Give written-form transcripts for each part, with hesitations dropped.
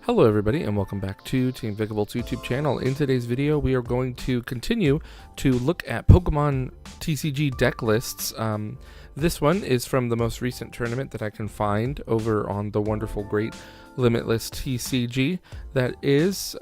Hello everybody and welcome back to Team Vikavolt's YouTube channel. In today's video we are going to continue to look at Pokemon TCG deck lists. This one is from the most recent tournament that I can find over on the wonderful great Limitless TCG. That is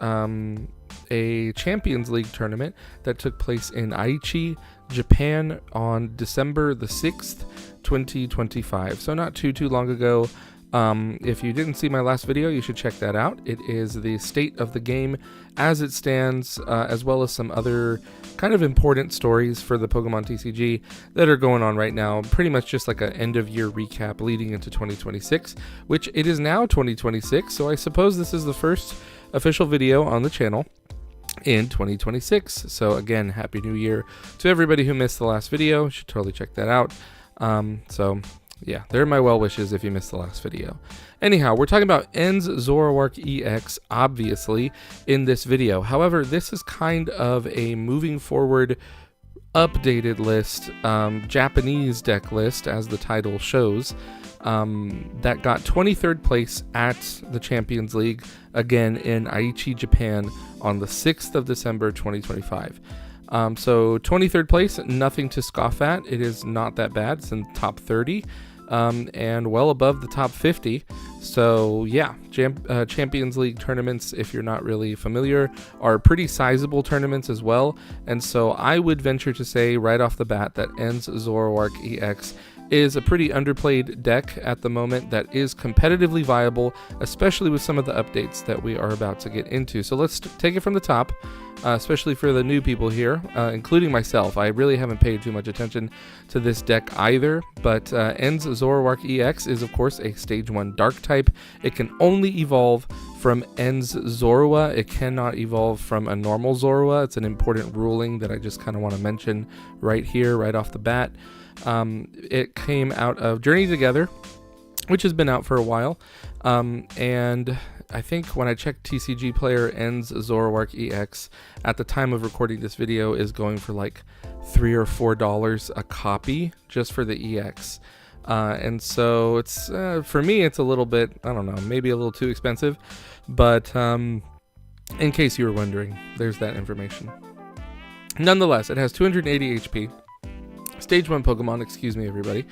a Champions League tournament that took place in Aichi, Japan on December the 6th, 2025. So not too long ago. If you didn't see my last video, you should check that out. It is the state of the game as it stands, as well as some other kind of important stories for the Pokemon TCG that are going on right now. Pretty much just like an end of year recap leading into 2026, which it is now 2026. So I suppose this is the first official video on the channel in 2026. So again, Happy New Year to everybody who missed the last video. You should totally check that out. Yeah, they're my well wishes if you missed the last video. Anyhow, we're talking about EN's Zoroark EX, obviously, in this video. However, this is kind of a moving forward, updated list, Japanese deck list, as the title shows, that got 23rd place at the Champions League, again in Aichi, Japan, on the 6th of December, 2025. So 23rd place, nothing to scoff at. It is not that bad. It's in the top 30. And well above the top 50. So yeah, Champions League tournaments, if you're not really familiar, are pretty sizable tournaments as well. And so I would venture to say right off the bat that EN's Zoroark EX is a pretty underplayed deck at the moment that is competitively viable, especially with some of the updates that we are about to get into. So let's take it from the top, especially for the new people here, including myself. I really haven't paid too much attention to this deck either, but EN's Zoroark EX is of course a stage 1 dark type. It can only evolve from EN's Zorua. It cannot evolve from a normal Zorua. It's an important ruling that I just kind of want to mention right here, right off the bat. It came out of Journey Together, which has been out for a while, and I think when I checked TCG Player, EN's Zoroark EX at the time of recording this video is going for like $3 or $4 a copy just for the EX, and so it's for me it's a little bit, I don't know, maybe a little too expensive, but in case you were wondering, there's that information. Nonetheless, it has 280 HP. Stage 1 Pokemon, excuse me everybody,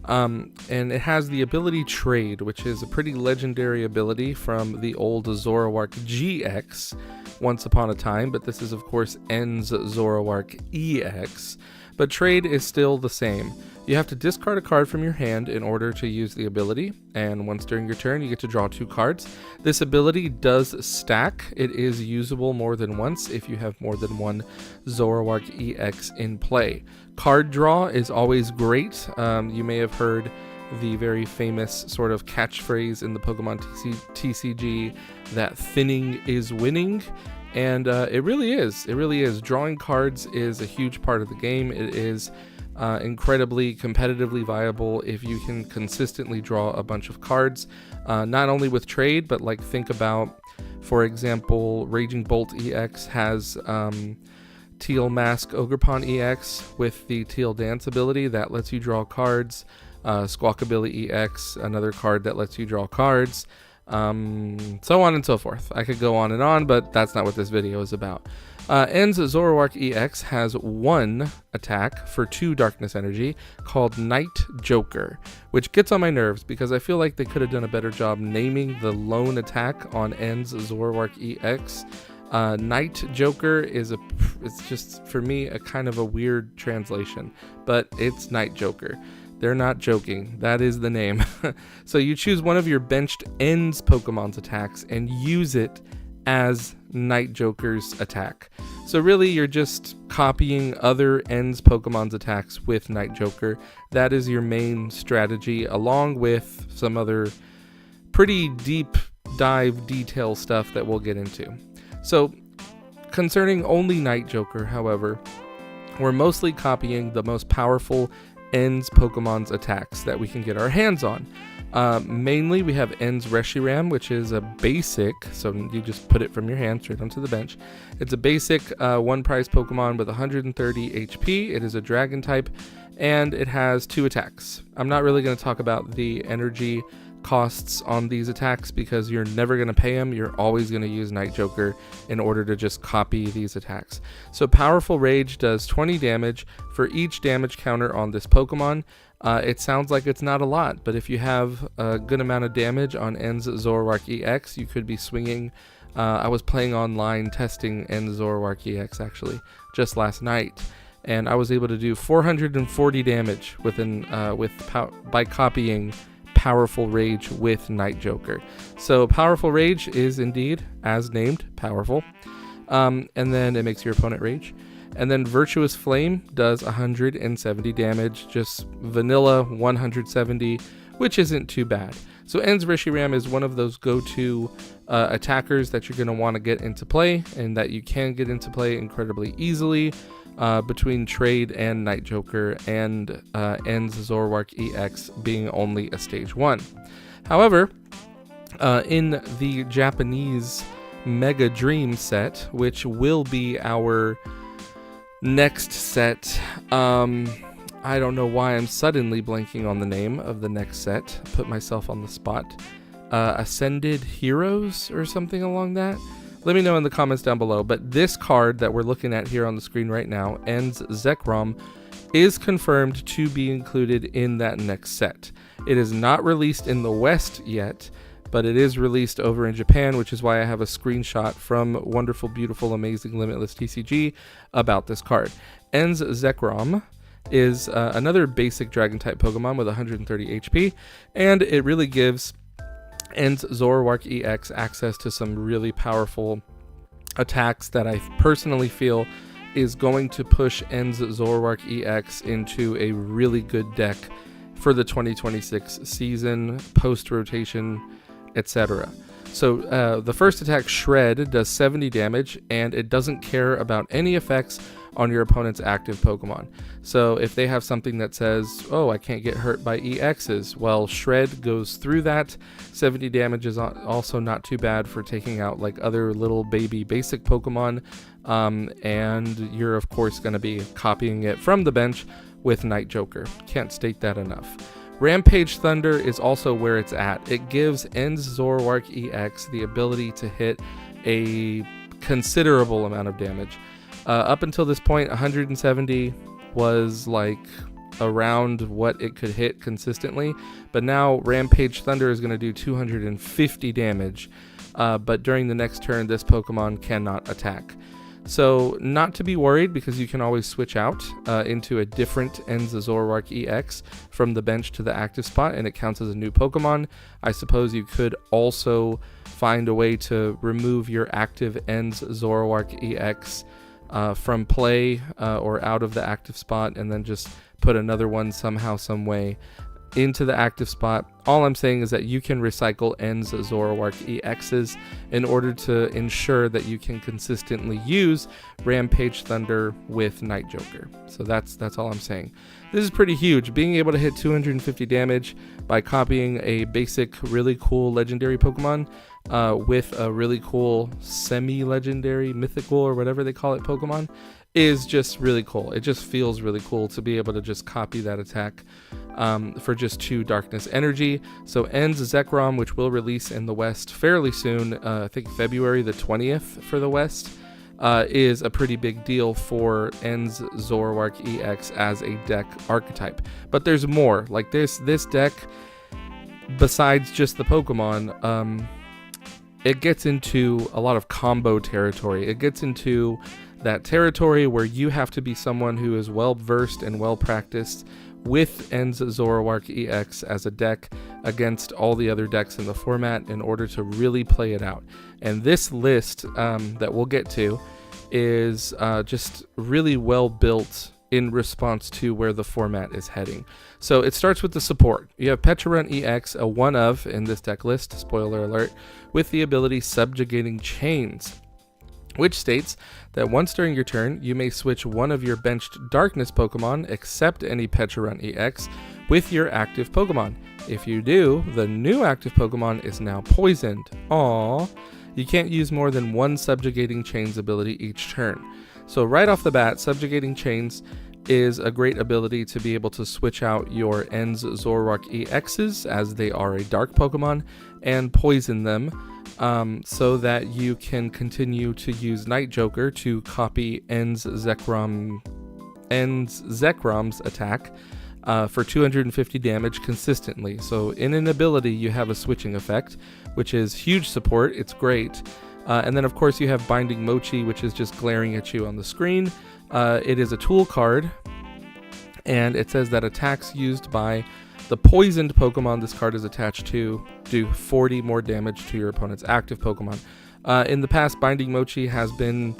and it has the ability Trade, which is a pretty legendary ability from the old Zoroark GX once upon a time, but this is of course EN's Zoroark EX, but Trade is still the same. You have to discard a card from your hand in order to use the ability, and once during your turn you get to draw 2 cards. This ability does stack. It is usable more than once if you have more than one Zoroark EX in play. Card draw is always great. You may have heard the very famous sort of catchphrase in the Pokemon TCG that thinning is winning. And it really is. It really is. Drawing cards is a huge part of the game. It is incredibly competitively viable if you can consistently draw a bunch of cards, not only with Trade, but like think about, for example, Raging Bolt EX has Teal Mask Ogerpon EX with the Teal Dance ability that lets you draw cards. Squawkabilly EX, another card that lets you draw cards. So on and so forth. I could go on and on, but that's not what this video is about. EN's Zoroark EX has 1 attack for 2 darkness energy called Night Joker, which gets on my nerves because I feel like they could have done a better job naming the lone attack on EN's Zoroark EX. Night Joker is it's just for me a kind of a weird translation, but it's Night Joker. They're not joking. That is the name. So you choose one of your benched EN's Pokemon's attacks and use it as Night Joker's attack. So really you're just copying other EN's Pokemon's attacks with Night Joker. That is your main strategy, along with some other pretty deep dive detail stuff that we'll get into. So concerning only Night Joker, however, we're mostly copying the most powerful EN's Pokemon's attacks that we can get our hands on. Mainly we have EN's Reshiram, which is a basic, so you just put it from your hand straight onto the bench. It's a basic 1 prize Pokemon with 130 HP. It is a dragon type, and it has 2 attacks. I'm not really going to talk about the energy costs on these attacks because you're never going to pay them. You're always going to use Night Joker in order to just copy these attacks. So Powerful Rage does 20 damage for each damage counter on this Pokemon. It sounds like it's not a lot, but if you have a good amount of damage on N's Zoroark EX, you could be swinging. I was playing online testing N's Zoroark EX actually just last night, and I was able to do 440 damage by copying Powerful Rage with Night Joker. So Powerful Rage is indeed, as named, powerful. And then it makes your opponent rage. And then Virtuous Flame does 170 damage, just vanilla 170, which isn't too bad. So N's Reshiram is one of those go-to attackers that you're going to want to get into play, and that you can get into play incredibly easily between Trade and Night Joker, and N's Zoroark EX being only a stage 1. However, in the Japanese Mega Dream set, which will be our next set, I don't know why I'm suddenly blanking on the name of the next set. Put myself on the spot. Ascended Heroes or something along that. Let me know in the comments down below. But this card that we're looking at here on the screen right now, N's Zekrom, is confirmed to be included in that next set. It is not released in the West yet, but it is released over in Japan, which is why I have a screenshot from Wonderful, Beautiful, Amazing, Limitless TCG about this card. N's Zekrom is another basic Dragon-type Pokemon with 130 HP, and it really gives N's Zoroark EX access to some really powerful attacks that I personally feel is going to push N's Zoroark EX into a really good deck for the 2026 season, post-rotation, etc. So the first attack, Shred, does 70 damage, and it doesn't care about any effects on your opponent's active Pokemon. So if they have something that says, oh, I can't get hurt by EXs, well, Shred goes through that. 70 damage is also not too bad for taking out like other little baby basic Pokemon, and you're of course going to be copying it from the bench with Night Joker. Can't state that enough. Rampage Thunder is also where it's at. It gives N's Zoroark EX the ability to hit a considerable amount of damage. Up until this point, 170 was like around what it could hit consistently, but now Rampage Thunder is going to do 250 damage, but during the next turn this Pokemon cannot attack. So not to be worried, because you can always switch out into a different N's Zoroark EX from the bench to the active spot, and it counts as a new Pokemon. I suppose you could also find a way to remove your active N's Zoroark EX from play or out of the active spot, and then just put another one somehow, some way into the active spot. All I'm saying is that you can recycle N's Zoroark EXs in order to ensure that you can consistently use Rampage Thunder with Night Joker. So that's all I'm saying. This is pretty huge. Being able to hit 250 damage by copying a basic, really cool legendary Pokemon with a really cool semi-legendary, mythical, or whatever they call it Pokemon is just really cool. It just feels really cool to be able to just copy that attack for just 2 Darkness Energy. So N's Zekrom, which will release in the West fairly soon, I think February the 20th for the West, is a pretty big deal for N's Zoroark EX as a deck archetype. But there's more. Like this deck, besides just the Pokemon, it gets into a lot of combo territory. It gets into that territory where you have to be someone who is well versed and well practiced with N's Zoroark EX as a deck against all the other decks in the format in order to really play it out. And this list that we'll get to is just really well built in response to where the format is heading. So it starts with the support. You have Pecharunt EX, a one of in this deck list, spoiler alert, with the ability Subjugating Chains, which states that once during your turn, you may switch one of your benched Darkness Pokemon, except any Pecharunt EX, with your active Pokemon. If you do, the new active Pokemon is now poisoned. Aww. You can't use more than one Subjugating Chains ability each turn. So right off the bat, Subjugating Chains is a great ability to be able to switch out your END's Zoroark EXs, as they are a dark Pokemon, and poison them, so that you can continue to use Night Joker to copy END's Zekrom's attack for 250 damage consistently. So in an ability, you have a switching effect, which is huge support. It's great. And then, of course, you have Binding Mochi, which is just glaring at you on the screen. It is a tool card, and it says that attacks used by the poisoned Pokemon this card is attached to do 40 more damage to your opponent's active Pokemon. In the past, Binding Mochi has been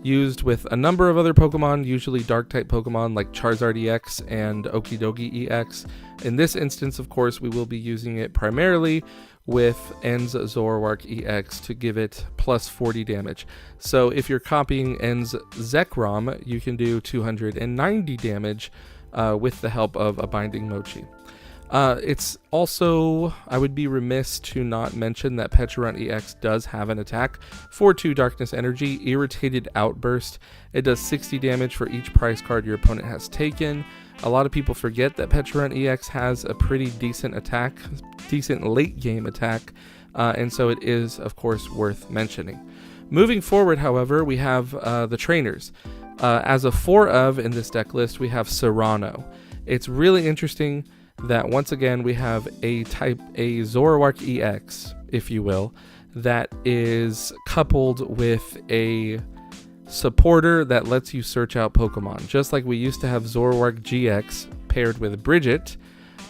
used with a number of other Pokemon, usually Dark-type Pokemon like Charizard EX and Okidogi EX. In this instance, of course, we will be using it primarily with END's Zoroark EX to give it plus 40 damage. So if you're copying END's Zekrom, you can do 290 damage with the help of a Binding Mochi. It's also, I would be remiss to not mention that Pecharunt EX does have an attack for 2 Darkness Energy, Irritated Outburst. It does 60 damage for each prize card your opponent has taken. A lot of people forget that Pecharunt EX has a pretty decent attack, decent late game attack, and so it is, of course, worth mentioning. Moving forward, however, we have the trainers. As a 4 of in this deck list, we have Serrano. It's really interesting that once again we have a Zoroark EX, if you will, that is coupled with a supporter that lets you search out Pokemon. Just like we used to have Zoroark GX paired with Bridget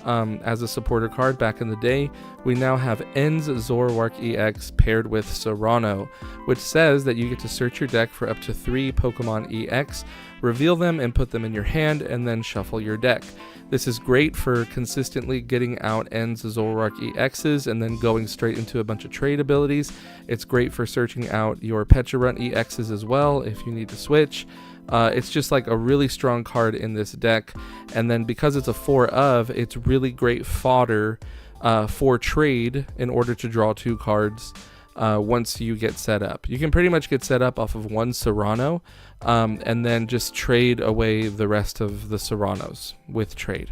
as a supporter card back in the day, we now have END's Zoroark EX paired with Serrano, which says that you get to search your deck for up to 3 Pokemon EX, reveal them and put them in your hand, and then shuffle your deck. This is great for consistently getting out END's Zoroark EXs and then going straight into a bunch of trade abilities. It's great for searching out your Pecharunt EXs as well if you need to switch. It's just like a really strong card in this deck, and then because it's a 4 of, it's really great fodder for trade in order to draw 2 cards once you get set up. You can pretty much get set up off of 1 Serrano and then just trade away the rest of the Serranos with trade,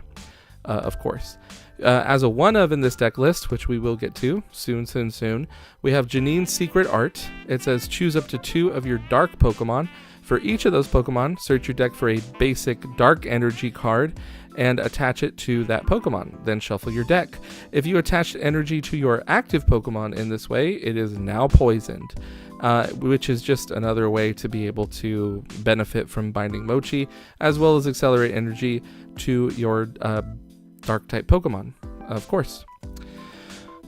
of course. As a 1 of in this deck list, which we will get to soon, we have Janine's Secret Art. It says choose up to 2 of your dark Pokemon. For each of those Pokemon, search your deck for a basic Dark Energy card and attach it to that Pokemon. Then shuffle your deck. If you attach energy to your active Pokemon in this way, it is now poisoned, which is just another way to be able to benefit from Binding Mochi, as well as accelerate energy to your Dark-type Pokemon, of course.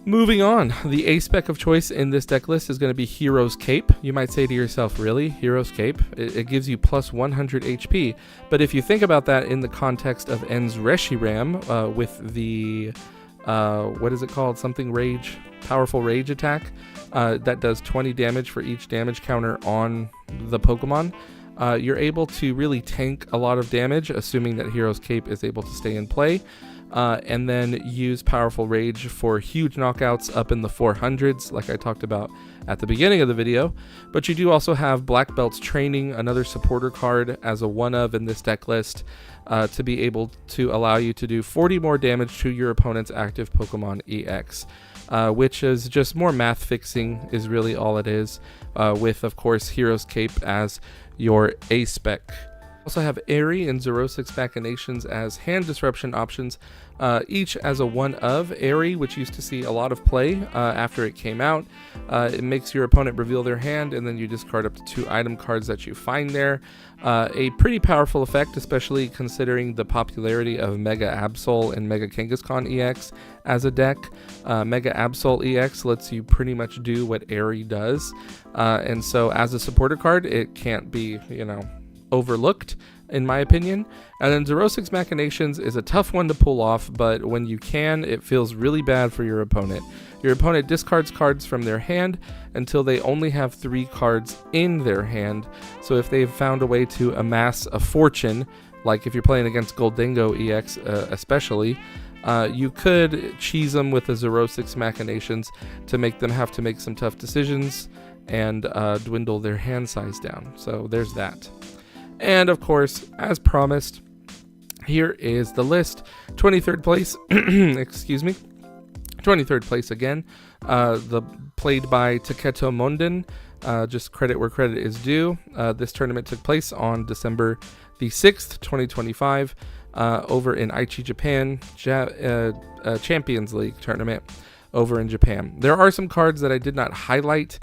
Moving on, the A spec of choice in this deck list is going to be Hero's Cape. You might say to yourself, really? Hero's Cape? It gives you plus 100 HP. But if you think about that in the context of END's Reshiram with the, what is it called? Something Rage? Powerful Rage attack that does 20 damage for each damage counter on the Pokemon. You're able to really tank a lot of damage, assuming that Hero's Cape is able to stay in play. And then use Powerful Rage for huge knockouts up in the 400s, like I talked about at the beginning of the video. But you do also have Black Belt's Training, another supporter card as a 1 of in this deck list, to be able to allow you to do 40 more damage to your opponent's active Pokemon EX, which is just more math fixing is really all it is, with, of course, Hero's Cape as your A spec. Also have Airy and Zoroark's Machinations as hand disruption options, each as a 1 of. Airy, which used to see a lot of play after it came out, it makes your opponent reveal their hand, and then you discard up to 2 item cards that you find there. A pretty powerful effect, especially considering the popularity of Mega Absol and Mega Kangaskhan EX as a deck. Mega Absol EX lets you pretty much do what Airy does, and so as a supporter card, it can't be, overlooked, in my opinion. And then Zoroark's Machinations is a tough one to pull off, but when you can, it feels really bad for your opponent. Your opponent discards cards from their hand until they only have 3 cards in their hand. So if they've found a way to amass a fortune, like if you're playing against Goldengo EX especially, you could cheese them with the Zoroark's Machinations to make them have to make some tough decisions and dwindle their hand size down. So there's that. And of course, as promised, Here is the list. 23rd place, excuse me, 23rd place again, played by Taketo Monden. Just credit where credit is due. This tournament took place on December the 6th, 2025, over in Aichi, Japan, Champions League tournament over in Japan. There are some cards that I did not highlight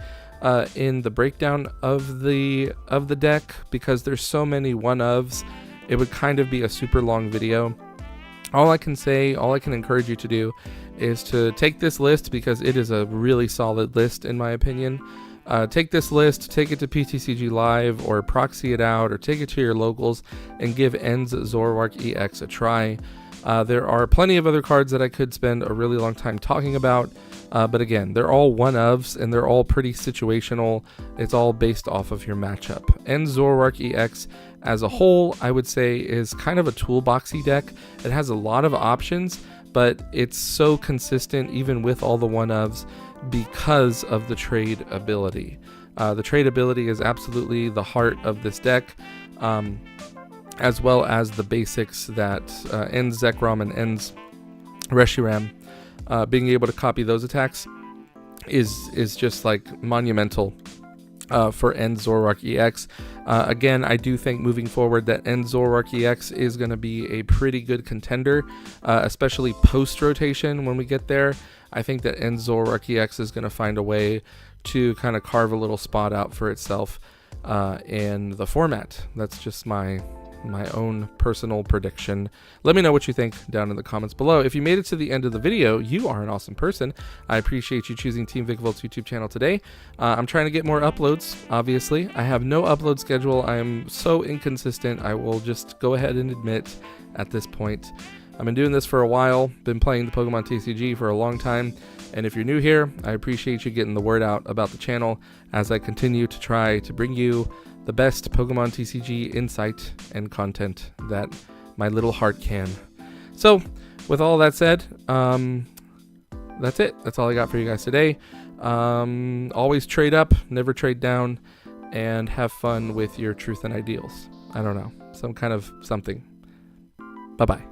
in the breakdown of the deck because there's so many one-ofs. It would kind of be a super long video. All I can encourage you to do is to take this list because it is a really solid list in my opinion. Take this list, take it to PTCG Live or proxy it out or take it to your locals and give END's Zoroark EX a try. There are plenty of other cards that I could spend a really long time talking about, but again, they're all one-ofs and they're all pretty situational. It's all based off of your matchup. END's Zoroark EX as a whole, I would say, is kind of a toolboxy deck. It has a lot of options, but it's so consistent even with all the one-ofs because of the trade ability. The trade ability is absolutely the heart of this deck, as well as the basics that END's Zekrom and END's Reshiram, being able to copy those attacks is just like monumental for END's Zoroark EX. Again, I do think moving forward that END's Zoroark EX is going to be a pretty good contender, especially post-rotation when we get there. I think that END's Zoroark EX is going to find a way to kind of carve a little spot out for itself in the format. That's just my own personal prediction. Let me know what you think down in the comments below. If you made it to the end of the video, you are an awesome person. I appreciate you choosing Team Vikavolt's YouTube channel today. I'm trying to get more uploads, obviously. I have no upload schedule. I am so inconsistent. I will just go ahead and admit at this point. I've been doing this for a while, been playing the Pokemon TCG for a long time, and if you're new here, I appreciate you getting the word out about the channel as I continue to try to bring you the best Pokemon TCG insight and content that my little heart can. So, with all that said, that's it. That's all I got for you guys today. Always trade up, never trade down, and have fun with your truth and ideals. I don't know, some kind of something. Bye-bye.